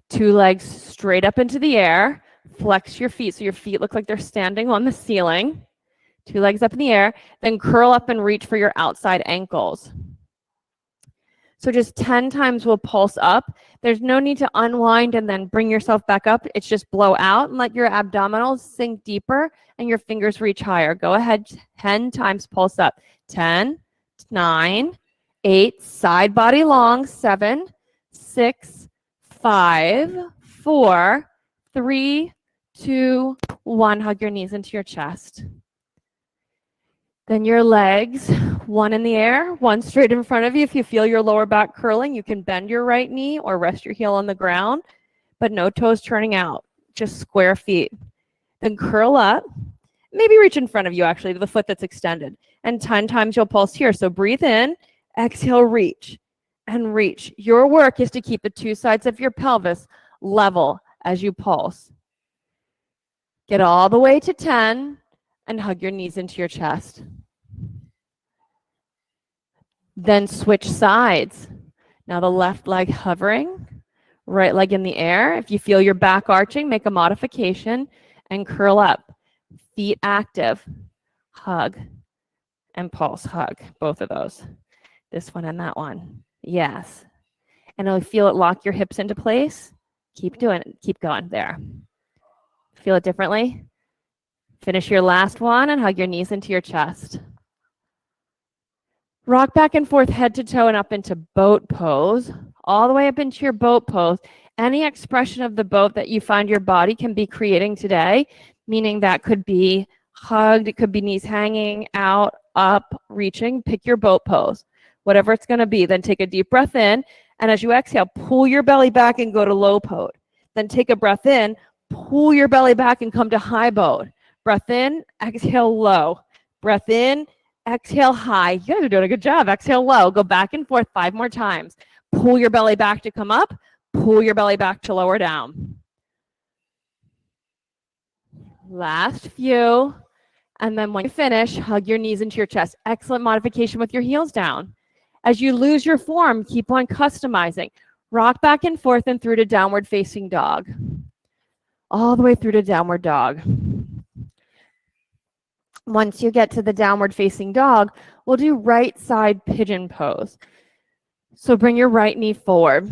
Two legs straight up into the air. Flex your feet so your feet look like they're standing on the ceiling. 2 legs up in the air. Then curl up and reach for your outside ankles. So just 10 times we'll pulse up. There's no need to unwind and then bring yourself back up. It's just blow out and let your abdominals sink deeper and your fingers reach higher. Go ahead, 10 times pulse up. 10, 9, 8, side body long, 7, 6, 5, 4, 3, 2, 1. Hug your knees into your chest. Then your legs, 1 in the air, 1 straight in front of you. If you feel your lower back curling, you can bend your right knee or rest your heel on the ground, but no toes turning out, just square feet. Then curl up, maybe reach in front of you actually to the foot that's extended. And 10 times you'll pulse here. So breathe in, Exhale, reach and reach. Your work is to keep the two sides of your pelvis level as you pulse. Get all the way to 10 and hug your knees into your chest. Then switch sides. Now the left leg hovering, right leg in the air. If you feel your back arching, make a modification and curl up. Feet active. Hug and pulse. Hug. Both of those. This one and that one. Yes. And I'll feel it lock your hips into place. Keep doing it. Keep going. There. Feel it differently. Finish your last one and hug your knees into your chest. Rock back and forth head to toe and up into boat pose. All the way up into your boat pose. Any expression of the boat that you find your body can be creating today, meaning that could be hugged, it could be knees hanging, out, up, reaching. Pick your boat pose. Whatever it's going to be. Then take a deep breath in. And as you exhale, pull your belly back and go to low boat. Then take a breath in, pull your belly back and come to high boat. Breath in, exhale low. Breath in, exhale high. You guys are doing a good job. Exhale low. Go back and forth 5 more times. Pull your belly back to come up. Pull your belly back to lower down. Last few. And then when you finish, hug your knees into your chest. Excellent modification with your heels down. As you lose your form, keep on customizing. Rock back and forth and through to downward facing dog. All the way through to downward dog. Once you get to the downward facing dog, we'll do right side pigeon pose. So bring your right knee forward.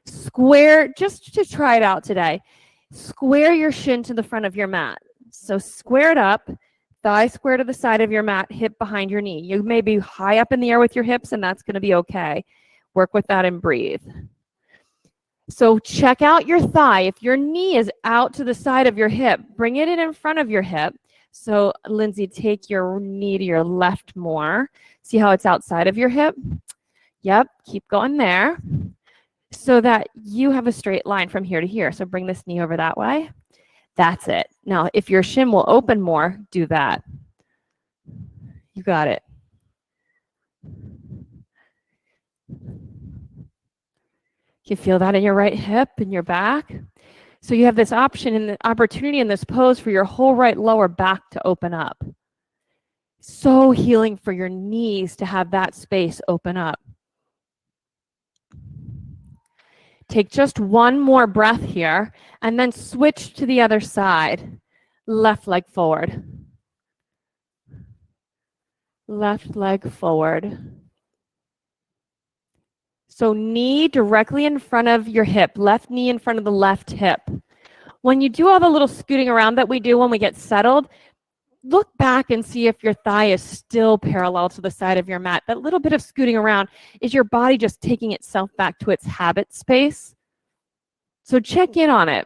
Square, just to try it out today, square your shin to the front of your mat. So square it up, thigh square to the side of your mat, hip behind your knee. You may be high up in the air with your hips, and that's going to be okay. Work with that and breathe. So check out your thigh. If your knee is out to the side of your hip, bring it in front of your hip. So Lindsay, take your knee to your left more. See how it's outside of your hip? Yep, keep going there so that you have a straight line from here to here. So bring this knee over that way. That's it. Now, if your shin will open more, do that. You got it. You feel that in your right hip and your back? So you have this option and the opportunity in this pose for your whole right lower back to open up. So healing for your knees to have that space open up. Take just one more breath here and then switch to the other side. Left leg forward. Left leg forward. So knee directly in front of your hip, left knee in front of the left hip. When you do all the little scooting around that we do when we get settled, look back and see if your thigh is still parallel to the side of your mat. That little bit of scooting around is your body just taking itself back to its habit space. So check in on it.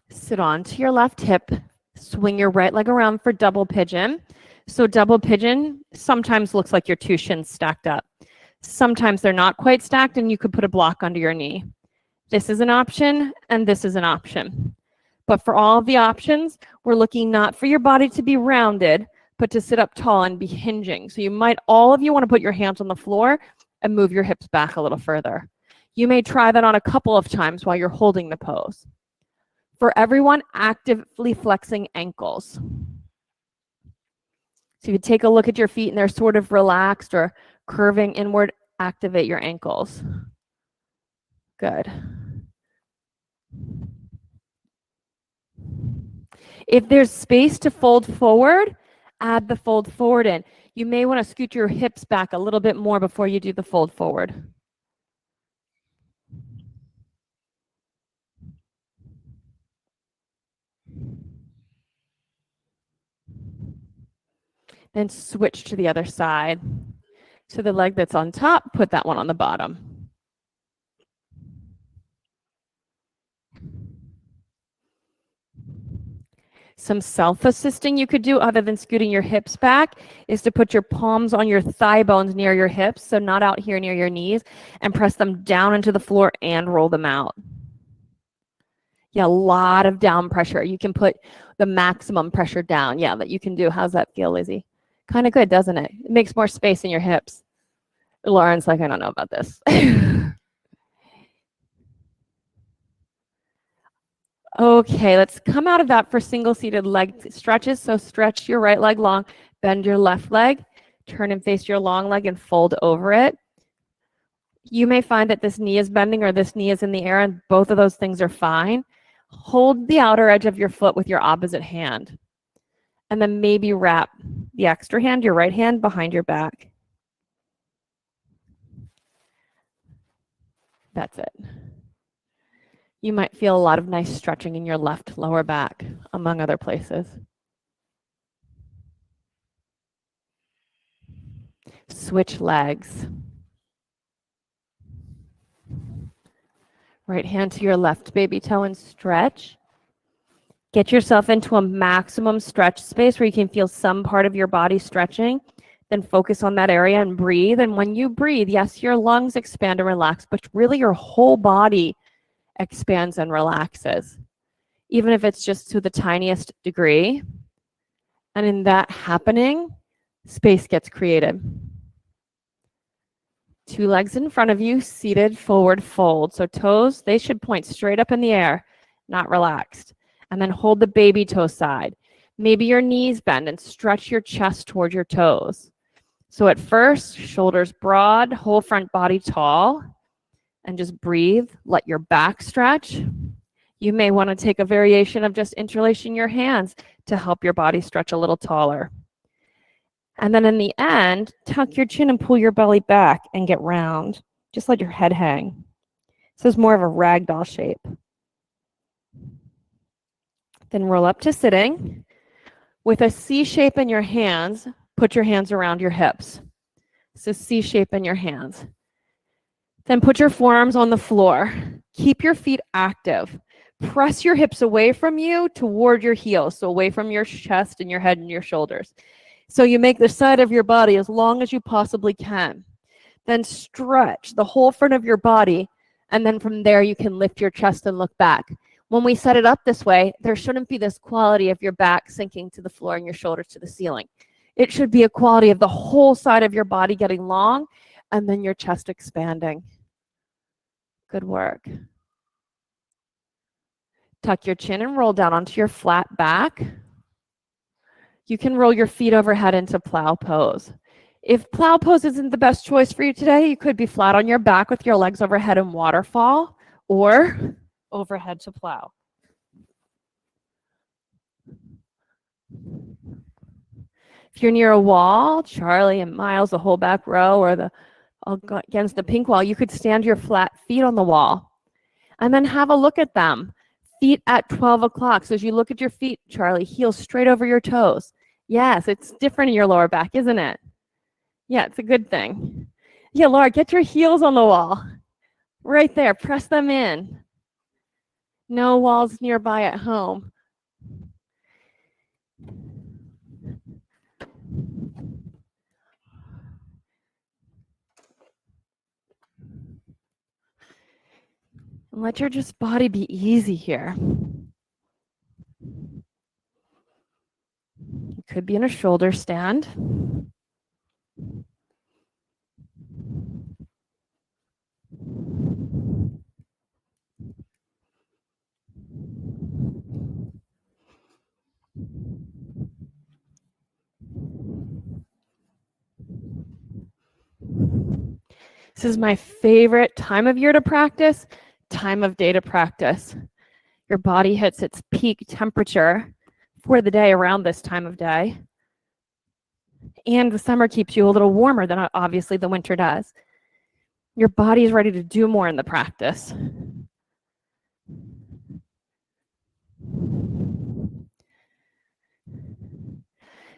Sit on to your left hip. Swing your right leg around for double pigeon. So double pigeon sometimes looks like your two shins stacked up. Sometimes they're not quite stacked and you could put a block under your knee. This is an option and this is an option. But for all of the options, we're looking not for your body to be rounded, but to sit up tall and be hinging. So you might, all of you want to put your hands on the floor and move your hips back a little further. You may try that on a couple of times while you're holding the pose. For everyone, actively flexing ankles. So you take a look at your feet and they're sort of relaxed or curving inward, activate your ankles. Good. If there's space to fold forward, add the fold forward in. You may want to scoot your hips back a little bit more before you do the fold forward. Then switch to the other side. So the leg that's on top, put that one on the bottom. Some self-assisting you could do other than scooting your hips back is to put your palms on your thigh bones near your hips, so not out here near your knees, and press them down into the floor and roll them out. Yeah, a lot of down pressure. You can put the maximum pressure down. Yeah, that you can do. How's that feel, Lizzie? Kind of good, doesn't it? It makes more space in your hips. Lauren's like, I don't know about this. Okay, let's come out of that for single seated leg stretches. So stretch your right leg long, bend your left leg, turn and face your long leg and fold over it. You may find that this knee is bending or this knee is in the air, and both of those things are fine. Hold the outer edge of your foot with your opposite hand, and then maybe wrap the extra hand, your right hand, behind your back. That's it. You might feel a lot of nice stretching in your left lower back, among other places. Switch legs. Right hand to your left baby toe and stretch. Get yourself into a maximum stretch space where you can feel some part of your body stretching. Then focus on that area and breathe. And when you breathe, yes, your lungs expand and relax, but really your whole body expands and relaxes, even if it's just to the tiniest degree. And in that happening, space gets created. Two legs in front of you, seated, forward fold. So toes, they should point straight up in the air, not relaxed. And then hold the baby toe side. Maybe your knees bend and stretch your chest toward your toes. So at first, shoulders broad, whole front body tall, and just breathe. Let your back stretch. You may want to take a variation of just interlacing your hands to help your body stretch a little taller. And then in the end, tuck your chin and pull your belly back and get round. Just let your head hang. This is more of a ragdoll shape. Then roll up to sitting. With a C shape in your hands, put your hands around your hips. So C shape in your hands. Then put your forearms on the floor. Keep your feet active. Press your hips away from you toward your heels, so away from your chest and your head and your shoulders. So you make the side of your body as long as you possibly can. Then stretch the whole front of your body, and then from there you can lift your chest and look back. When we set it up this way, there shouldn't be this quality of your back sinking to the floor and your shoulders to the ceiling. It should be a quality of the whole side of your body getting long and then your chest expanding. Good work. Tuck your chin and roll down onto your flat back. You can roll your feet overhead into plow pose. If plow pose isn't the best choice for you today, you could be flat on your back with your legs overhead in waterfall or overhead to plow. If you're near a wall, Charlie and Miles, the whole back row, or against the pink wall, you could stand your flat feet on the wall and then have a look at them. Feet at 12 o'clock. So as you look at your feet, Charlie, heels straight over your toes. Yes, it's different in your lower back, isn't it? Yeah, it's a good thing. Yeah, Laura, get your heels on the wall. Right there, press them in. No walls nearby at home. And let your just body be easy here. You could be in a shoulder stand. This is my favorite time of year to practice, time of day to practice. Your body hits its peak temperature for the day around this time of day. And the summer keeps you a little warmer than obviously the winter does. Your body is ready to do more in the practice.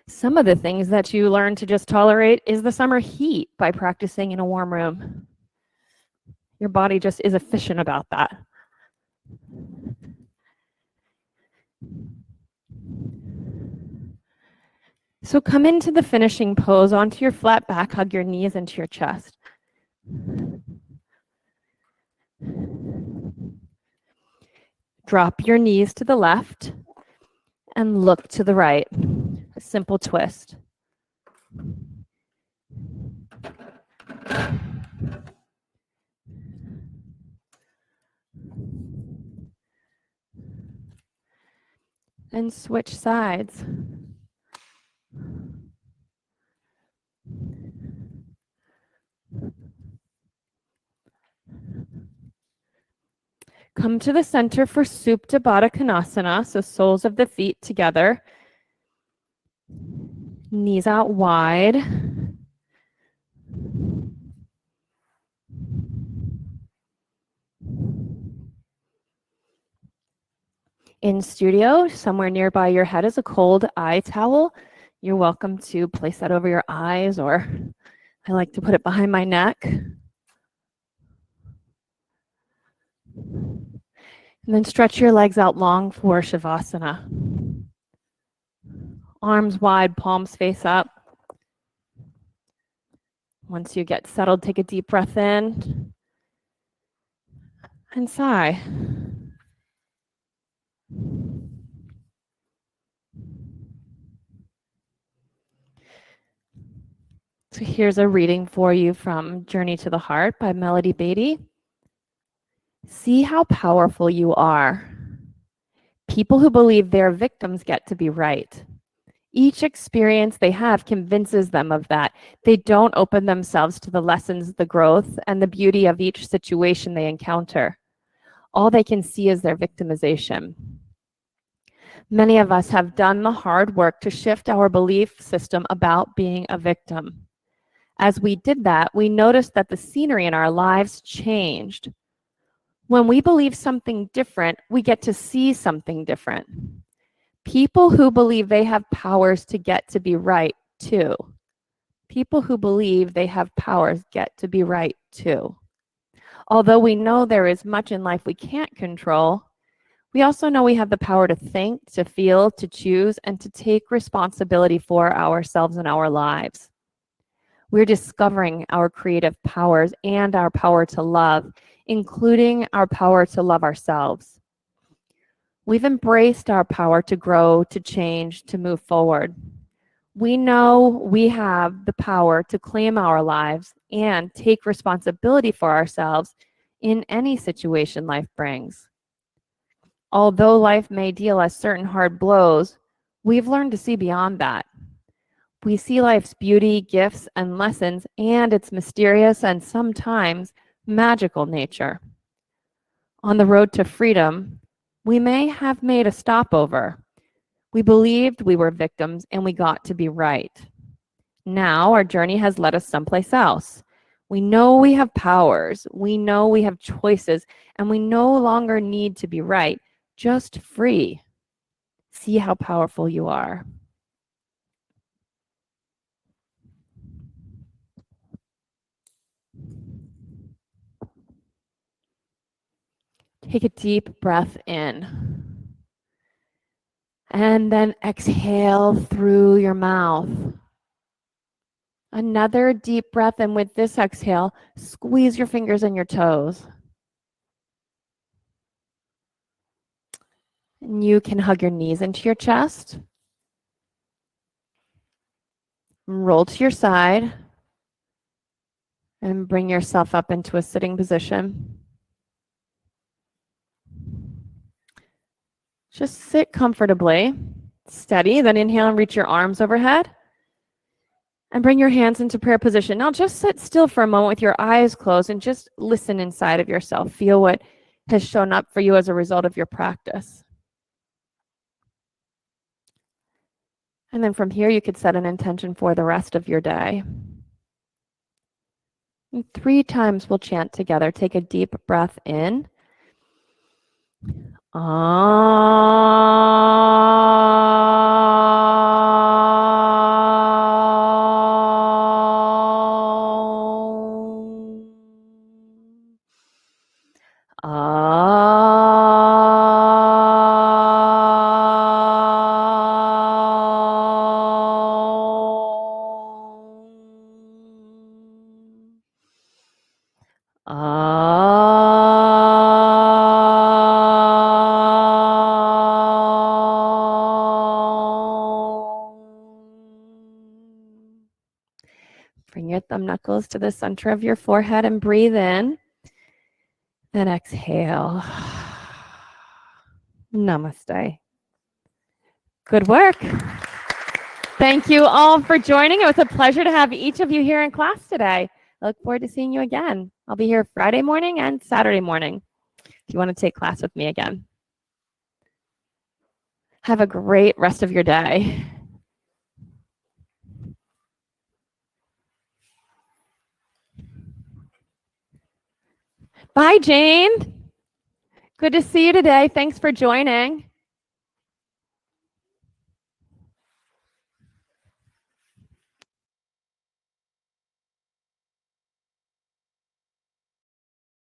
Some of the things that you learn to just tolerate is the summer heat by practicing in a warm room. Your body just is efficient about that. So come into the finishing pose, onto your flat back, hug your knees into your chest. Drop your knees to the left and look to the right. A simple twist. And switch sides. Come to the center for Supta Baddha Konasana, so soles of the feet together. Knees out wide. In studio, somewhere nearby your head is a cold eye towel. You're welcome to place that over your eyes, or I like to put it behind my neck. And then stretch your legs out long for Shavasana. Arms wide, palms face up. Once you get settled, take a deep breath in and sigh. So here's a reading for you from Journey to the Heart by Melody Beatty. See how powerful you are. People who believe they're victims get to be right. Each experience they have convinces them of that. They don't open themselves to the lessons, the growth, and the beauty of each situation they encounter. All they can see is their victimization. Many of us have done the hard work to shift our belief system about being a victim. As we did that, we noticed that the scenery in our lives changed. When we believe something different, we get to see something different. People who believe they have powers to get to be right too. People who believe they have powers get to be right too. Although we know there is much in life we can't control, we also know we have the power to think, to feel, to choose, and to take responsibility for ourselves and our lives. We're discovering our creative powers and our power to love, including our power to love ourselves. We've embraced our power to grow, to change, to move forward. We know we have the power to claim our lives and take responsibility for ourselves in any situation life brings. Although life may deal us certain hard blows, we've learned to see beyond that. We see life's beauty, gifts, and lessons, and its mysterious and sometimes magical nature. On the road to freedom, we may have made a stopover. We believed we were victims and we got to be right. Now our journey has led us someplace else. We know we have powers, we know we have choices, and we no longer need to be right, just free. See how powerful you are. Take a deep breath in. And then exhale through your mouth. Another deep breath, and with this exhale, squeeze your fingers and your toes. And you can hug your knees into your chest. Roll to your side. And bring yourself up into a sitting position. Just sit comfortably, steady, then inhale and reach your arms overhead. And bring your hands into prayer position. Now just sit still for a moment with your eyes closed and just listen inside of yourself. Feel what has shown up for you as a result of your practice. And then from here, you could set an intention for the rest of your day. And 3 times we'll chant together. Take a deep breath in. Bring your thumb knuckles to the center of your forehead and breathe in. Then exhale. Namaste. Good work. Thank you all for joining. It was a pleasure to have each of you here in class today. I look forward to seeing you again. I'll be here Friday morning and Saturday morning if you want to take class with me again. Have a great rest of your day. Bye, Jane. Good to see you today. Thanks for joining.